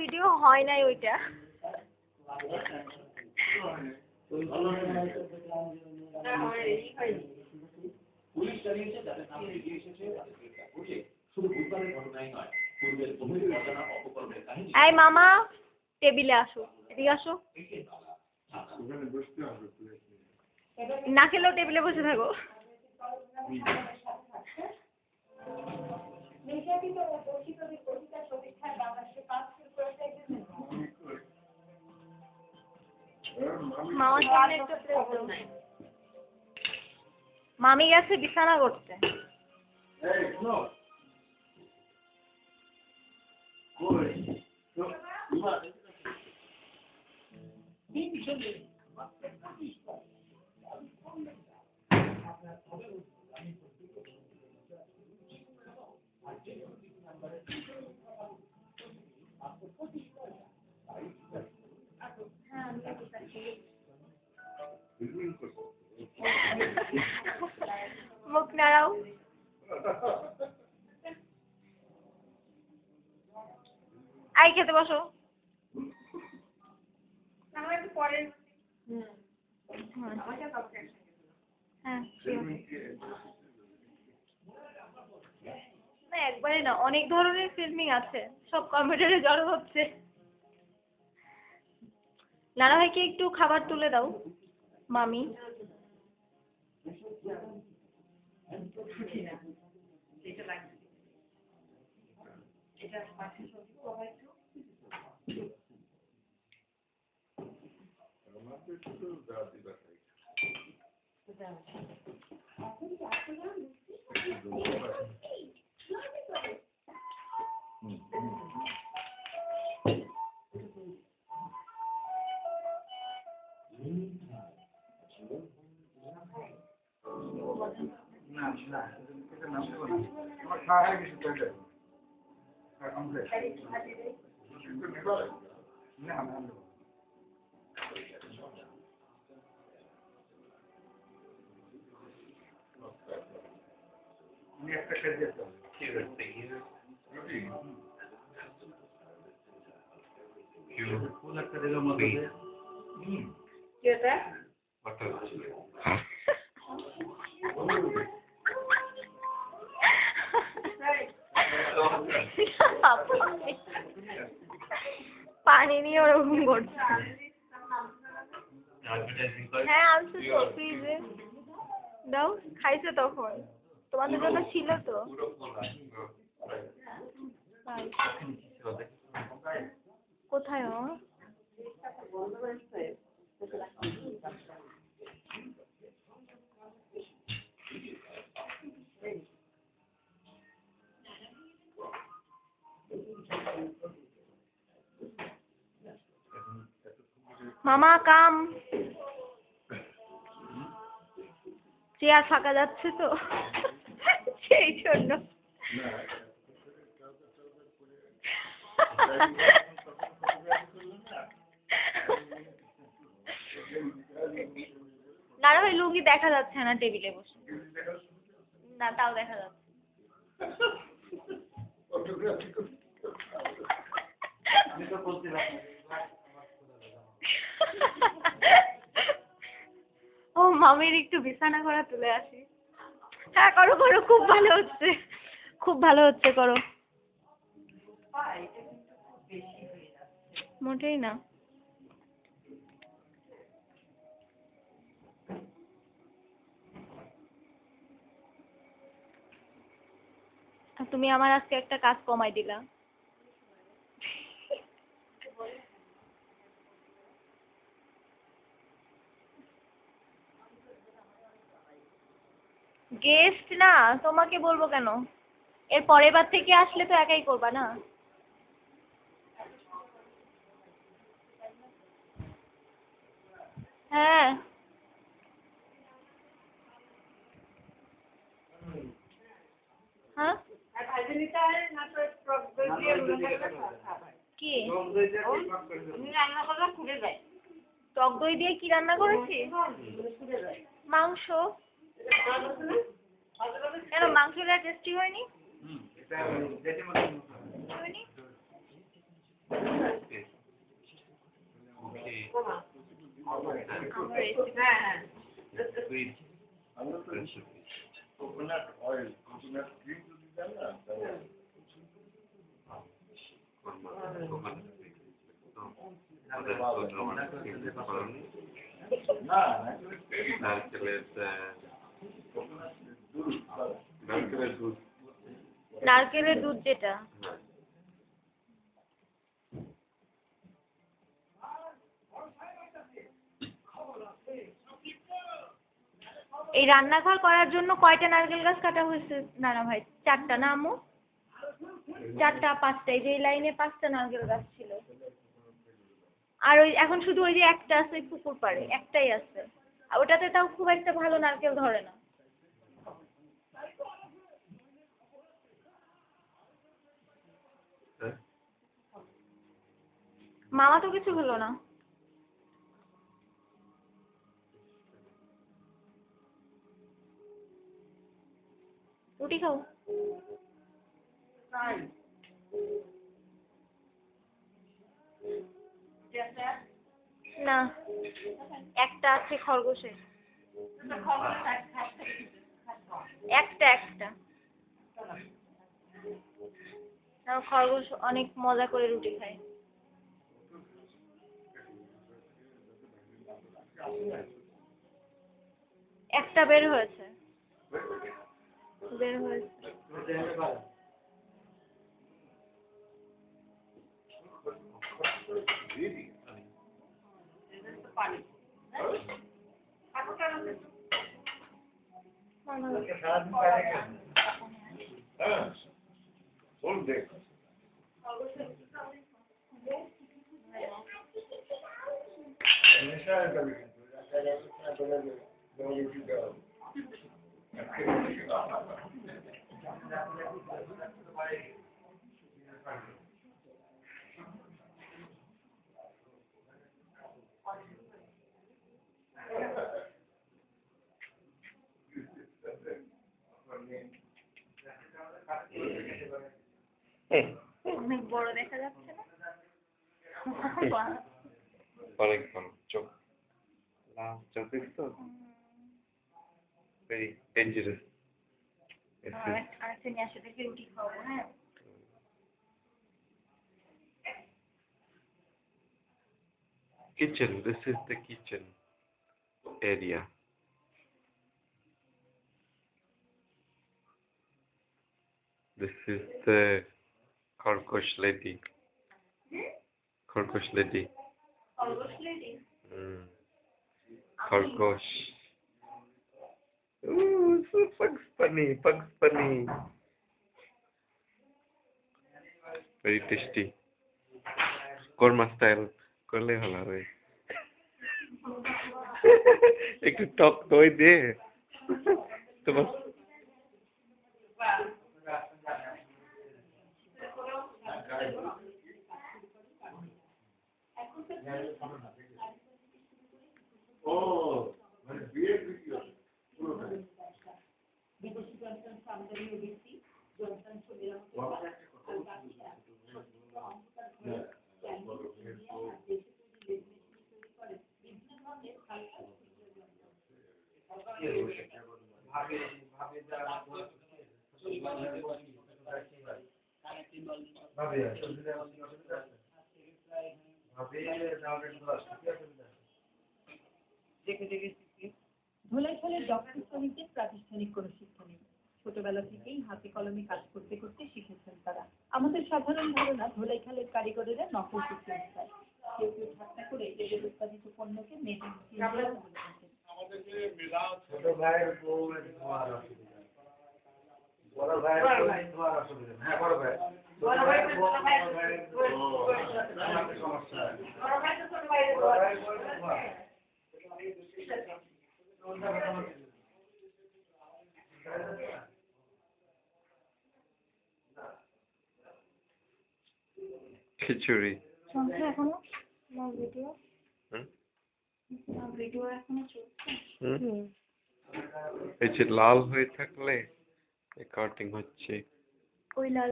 Video হয় নাই ওইটা। এই মামা টেবিলে আসো, এদিকে আসো। না খেলেও টেবিলে বসে থাকো। মামি গেছে বিছানা করতে। মুখ নাড়াও। আই খেতে বসো। হ্যাঁ না একবারে না, অনেক ধরনের ফিল্মিং আছে, সব কম্পিউটারে জড়ো হচ্ছে। নানা ভাইকে একটু খাবার তুলে দাও মামি। পানি নিয়ে ওরকম করছে। হ্যাঁ আনছো তো ফ্রিজে, দাও খাইছে তখন, তোমাদের জন্য ছিল তো। কোথায় ও? মামা কাম। চেয়ার ফাঁকা যাচ্ছে তো সেই জন্য। নানা ভাই লুঙ্গি দেখা যাচ্ছে না টেবিলে বসে। না তাও দেখা যাচ্ছে। ও মামির একটু বিছানা করা তুলে আসি। হ্যাঁ করো করো, খুব ভালো হচ্ছে, খুব ভালো হচ্ছে, করো। মোটেই না। তুমি আমার আজকে একটা কাজ কমাই দিলা। গেস্ট না, তোমাকে বলবো কেন? এর পরের বার থেকে আসলে তো একাই করবা না? হ্যাঁ হ্যাঁ কি টক দই দিয়ে কি রান্না করেছি? মাংস। কেন মাংসটা টেস্টি হয়নি? হয়নি? নারকেলের দুধ যেটা এই রান্নাঘর করার জন্য কয়টা নারকেল গাছ কাটা হয়েছে নানা ভাই? 4টা না আম্মু? 4টা 5টা, এই যে এই লাইনে 5টা নারকেল গাছ ছিল। আর ওই এখন শুধু ওই যে একটা আছে পুকুর পাড়ে, একটাই আছে। আর ওটাতে তাও খুব একটা ভালো নারকেল ধরে না। মামা তো কিছু হলো না। রুটি খাও। না, একটা আছে খরগোশে। একটা একটা আর খরগোশ অনেক মজা করে রুটি খায়। একটা বের হয়েছে। বের হয়েছে। অনেক বড় দেখা যাচ্ছে না? অনেক ভালো চোখ, লাল চোখ দেখছো? Very dangerous. আরেকটা নিয়ে আসে, দেখি রুটি খাওয়াবো। হ্যাঁ, Kitchen, this is the kitchen area. This is the Khargosh lady. Khargosh lady. খরগোশ lady. Khargosh. Ooh, so Bugs Bunny, Bugs Bunny. Very tasty. Korma style করলে ভালো হবে। একটু টক দই দে তোমার। ধোলাইখালের ডক্টর শ্রমিকদের প্রাতিষ্ঠানিক কোনো শিক্ষা নেই। ছোটবেলা থেকেই হাতে কলমে কাজ করতে করতে শিখেছেন তারা। আমাদের সাধারণ ধারণা ধোলাইখালের কারিগরেরা নকল শিক্ষা চায়। কেউ কেউ ঠাট্টা করে এদের উৎপাদিত পণ্যকে মেড ইন ইন্ডিয়া বলে থাকেন। ছোট ভাইয়ের বউ বড় ভাইয়ের হ্যাঁ বড় ভাই খিচুড়ি। চলছে এখনো আমার ভিডিও? ভিডিও এখনো চলছে? এই যে লাল হয়ে থাকলে রেকর্ডিং হচ্ছে। ওই লাল